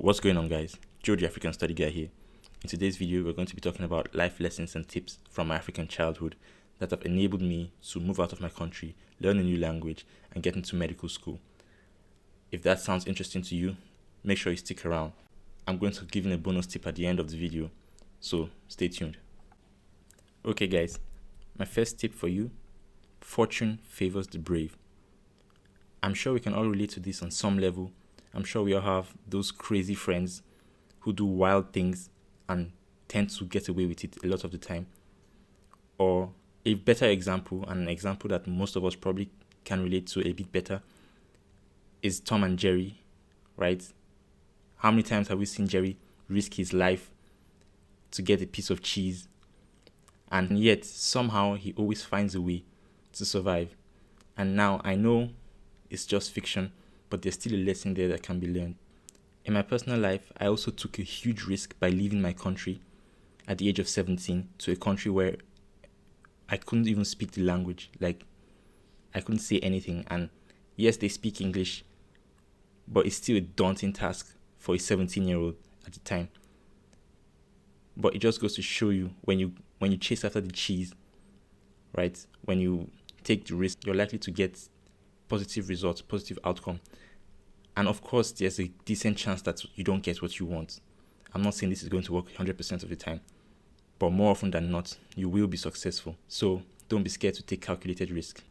What's going on, guys? Joe the African Study Guy here. In today's video, we're going to be talking about life lessons and tips from my African childhood that have enabled me to move out of my country, learn a new language, and get into medical school. If that sounds interesting to you, make sure you stick around. I'm going to give you a bonus tip at the end of the video, so stay tuned. Okay, guys, my first tip for you: fortune favors the brave. I'm sure we can all relate to this on some level. I'm sure we all have those crazy friends who do wild things and tend to get away with it a lot of the time. Or a better example, and an example that most of us probably can relate to a bit better, is Tom and Jerry, right? How many times have we seen Jerry risk his life to get a piece of cheese? And yet, somehow, he always finds a way to survive. And now, I know it's just fiction, but there's still a lesson there that can be learned. In my personal life, I also took a huge risk by leaving my country at the age of 17 to a country where I couldn't even speak the language. Like, I couldn't say anything. And yes, they speak English, but it's still a daunting task for a 17-year-old at the time. But it just goes to show you, when you chase after the cheese, right? When you take the risk, you're likely to get positive results, positive outcome. And of course, there's a decent chance that you don't get what you want. I'm not saying this is going to work 100% of the time, but more often than not, you will be successful. So don't be scared to take calculated risk.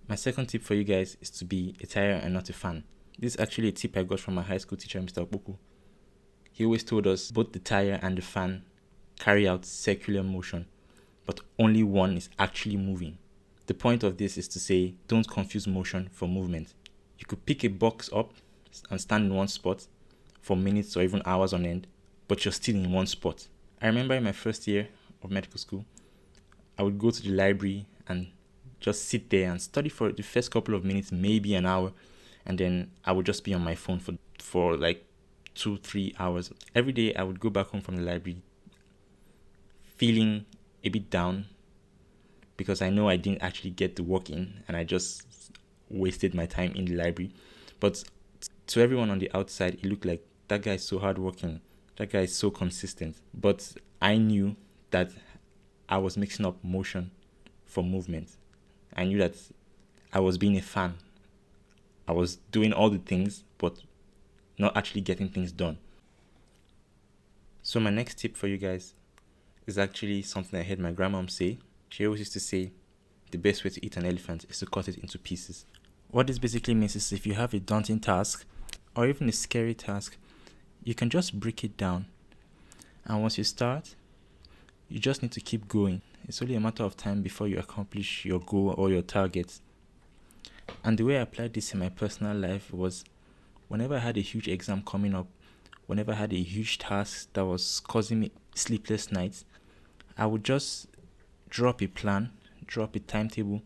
My second tip for you guys is to be a tire and not a fan. This is actually a tip I got from my high school teacher, Mr. Opoku. He always told us both the tire and the fan carry out circular motion, but only one is actually moving. The point of this is to say, don't confuse motion for movement. You could pick a box up and stand in one spot for minutes or even hours on end, but you're still in one spot. I remember in my first year of medical school, I would go to the library and just sit there and study for the first couple of minutes, maybe an hour, and then I would just be on my phone for like 2-3 hours. Every day I would go back home from the library feeling a bit down because I know I didn't actually get the work in and I just wasted my time in the library. But to everyone on the outside, it looked like that guy is so hardworking, that guy is so consistent. But I knew that I was mixing up motion for movement. I knew that I was being a fan. I was doing all the things, but not actually getting things done. So my next tip for you guys is actually something I heard my grandmom say. She always used to say, the best way to eat an elephant is to cut it into pieces. What this basically means is if you have a daunting task or even a scary task, you can just break it down. And once you start, you just need to keep going. It's only a matter of time before you accomplish your goal or your target. And the way I applied this in my personal life was whenever I had a huge exam coming up, whenever I had a huge task that was causing me sleepless nights, I would just drop a plan, drop a timetable,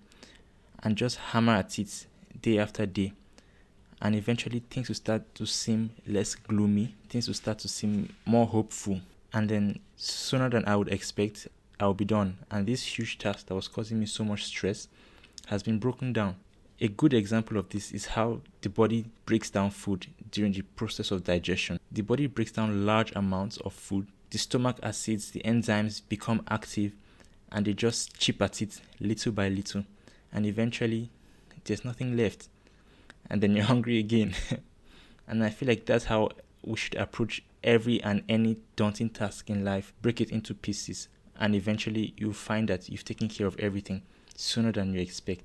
and just hammer at it day after day. And eventually things will start to seem less gloomy, things will start to seem more hopeful. And then sooner than I would expect, I'll be done. And this huge task that was causing me so much stress has been broken down. A good example of this is how the body breaks down food during the process of digestion. The body breaks down large amounts of food. The stomach acids, the enzymes become active, and they just chip at it little by little. And eventually, there's nothing left. And then you're hungry again. And I feel like that's how we should approach every and any daunting task in life. Break it into pieces. And eventually, you'll find that you've taken care of everything sooner than you expect.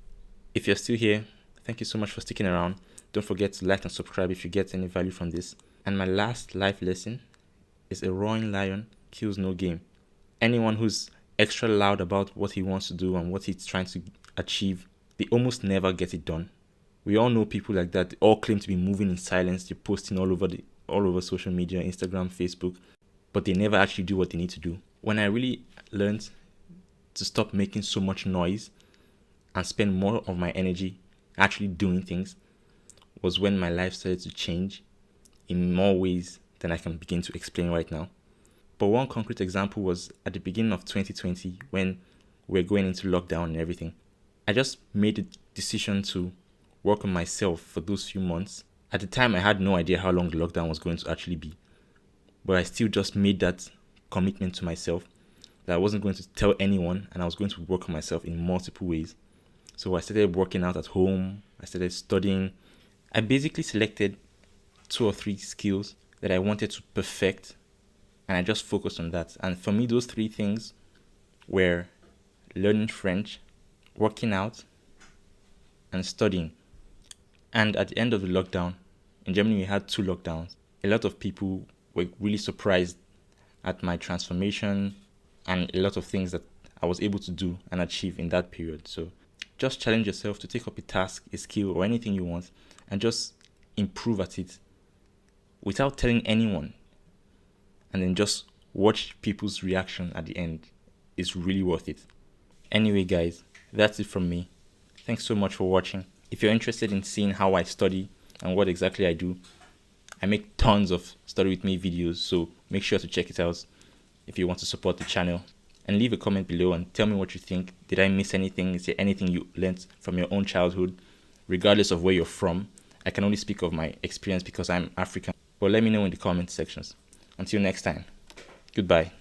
If you're still here, thank you so much for sticking around. Don't forget to like and subscribe if you get any value from this. And my last life lesson is a roaring lion kills no game. Anyone who's extra loud about what he wants to do and what he's trying to achieve, they almost never get it done. We all know people like that. They all claim to be moving in silence. They're posting all over social media, Instagram, Facebook, but they never actually do what they need to do. When I really learned to stop making so much noise and spend more of my energy actually doing things was when my life started to change in more ways than I can begin to explain right now. But one concrete example was at the beginning of 2020 when we're going into lockdown and everything. I just made a decision to work on myself for those few months At the time, I had no idea how long the lockdown was going to actually be, but I still just made that commitment to myself that I wasn't going to tell anyone, and I was going to work on myself in multiple ways. So I started working out at home, I started studying. I basically selected 2 or 3 skills that I wanted to perfect, and I just focused on that. And for me, those 3 things were learning French, working out, and studying. And at the end of the lockdown, in Germany we had 2 lockdowns. A lot of people were really surprised at my transformation and a lot of things that I was able to do and achieve in that period. So just challenge yourself to take up a task, a skill, or anything you want, and just improve at it without telling anyone. And then just watch people's reaction at the end. It's really worth it. Anyway, guys, that's it from me. Thanks so much for watching. If you're interested in seeing how I study and what exactly I do, I make tons of study with me videos, so make sure to check it out if you want to support the channel. And leave a comment below and tell me what you think. Did I miss anything? Is there anything you learned from your own childhood? Regardless of where you're from, I can only speak of my experience because I'm African. But let me know in the comment sections. Until next time, goodbye.